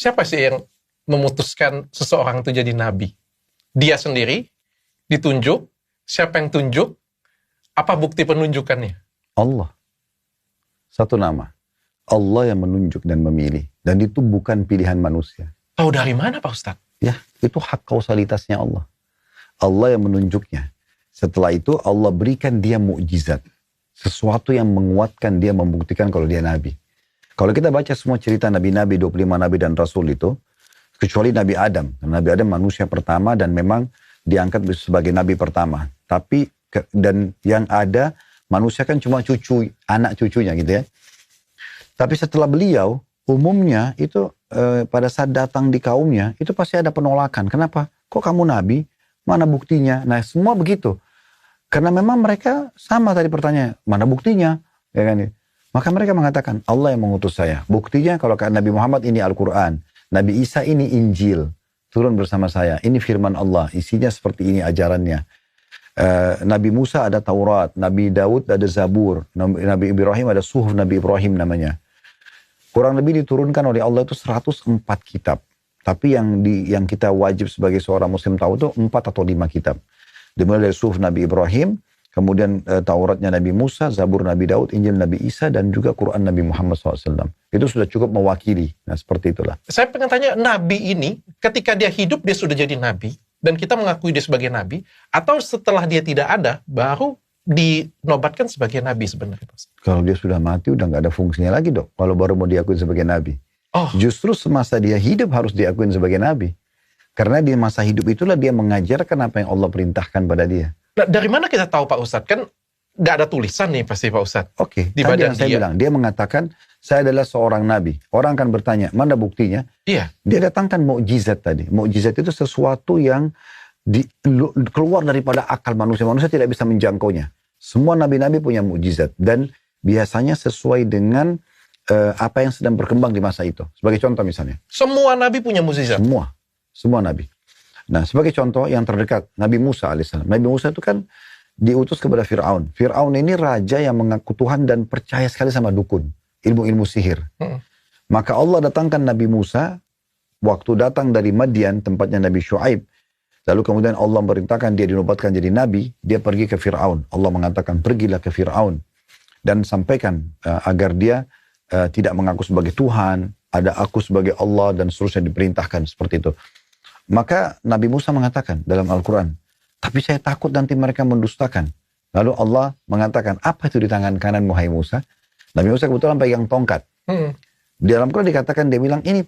siapa sih yang memutuskan seseorang itu jadi nabi? Dia sendiri ditunjuk? Siapa yang tunjuk? Apa bukti penunjukannya? Allah. Satu nama. Allah yang menunjuk dan memilih. Dan itu bukan pilihan manusia. Tahu dari mana Pak Ustadz? Ya, itu hak kausalitasnya Allah. Allah yang menunjuknya. Setelah itu Allah berikan dia mukjizat. Sesuatu yang menguatkan dia, membuktikan kalau dia nabi. Kalau kita baca semua cerita nabi-nabi, 25 nabi dan rasul itu, kecuali Nabi Adam. Nabi Adam manusia pertama dan memang diangkat sebagai nabi pertama. Tapi, dan yang ada, manusia kan cuma cucu, anak cucunya gitu ya. Tapi setelah beliau, umumnya itu pada saat datang di kaumnya, itu pasti ada penolakan. Kenapa? Kok kamu nabi? Mana buktinya? Nah semua begitu. Karena memang mereka sama tadi pertanyaan, mana buktinya? Ya kan? Maka mereka mengatakan, Allah yang mengutus saya. Buktinya kalau Nabi Muhammad ini Al-Quran, Nabi Isa ini Injil, turun bersama saya. Ini firman Allah, isinya seperti ini ajarannya. Nabi Musa ada Taurat, Nabi Daud ada Zabur, Nabi Ibrahim ada Suhuf Nabi Ibrahim namanya. Kurang lebih diturunkan oleh Allah itu 104 kitab. Tapi yang kita wajib sebagai seorang muslim tahu itu 4 atau 5 kitab. Dimulai dari Suhuf Nabi Ibrahim, kemudian Tauratnya Nabi Musa, Zabur Nabi Daud, Injil Nabi Isa, dan juga Quran Nabi Muhammad SAW. Itu sudah cukup mewakili. Nah seperti itulah. Saya pengen tanya, Nabi ini ketika dia hidup dia sudah jadi Nabi, dan kita mengakui dia sebagai Nabi, atau setelah dia tidak ada, baru dinobatkan sebagai Nabi sebenarnya? Kalau dia sudah mati, udah nggak ada fungsinya lagi dok. Kalau baru mau diakui sebagai Nabi. Oh. Justru semasa dia hidup harus diakui sebagai Nabi. Karena di masa hidup itulah dia mengajarkan apa yang Allah perintahkan pada dia. Nah, dari mana kita tahu Pak Ustadz? Kan nggak ada tulisan nih pasti Pak Ustadz. Oke, di tadi badan yang saya bilang, dia mengatakan, saya adalah seorang Nabi. Orang akan bertanya, mana buktinya? Iya. Dia datangkan mukjizat tadi. Mukjizat itu sesuatu yang keluar daripada akal manusia. Manusia tidak bisa menjangkaunya. Semua nabi-nabi punya mukjizat. Dan biasanya sesuai dengan apa yang sedang berkembang di masa itu. Sebagai contoh misalnya. Semua nabi punya mukjizat? Semua nabi. Nah sebagai contoh yang terdekat, Nabi Musa alaihissalam. Nabi Musa itu kan diutus kepada Fir'aun. Fir'aun ini raja yang mengaku Tuhan dan percaya sekali sama dukun. Ilmu-ilmu sihir. Maka Allah datangkan Nabi Musa, waktu datang dari Madian, tempatnya Nabi Syuaib. Lalu kemudian Allah merintahkan dia dinobatkan jadi Nabi, dia pergi ke Fir'aun. Allah mengatakan, pergilah ke Fir'aun. Dan sampaikan agar dia tidak mengaku sebagai Tuhan, ada aku sebagai Allah, dan seterusnya diperintahkan seperti itu. Maka Nabi Musa mengatakan dalam Al-Quran, tapi saya takut nanti mereka mendustakan. Lalu Allah mengatakan, apa itu di tangan kanan Muhammad Musa? Nabi Musa kebetulan pegang tongkat. Di dalam Quran dikatakan, dia bilang, ini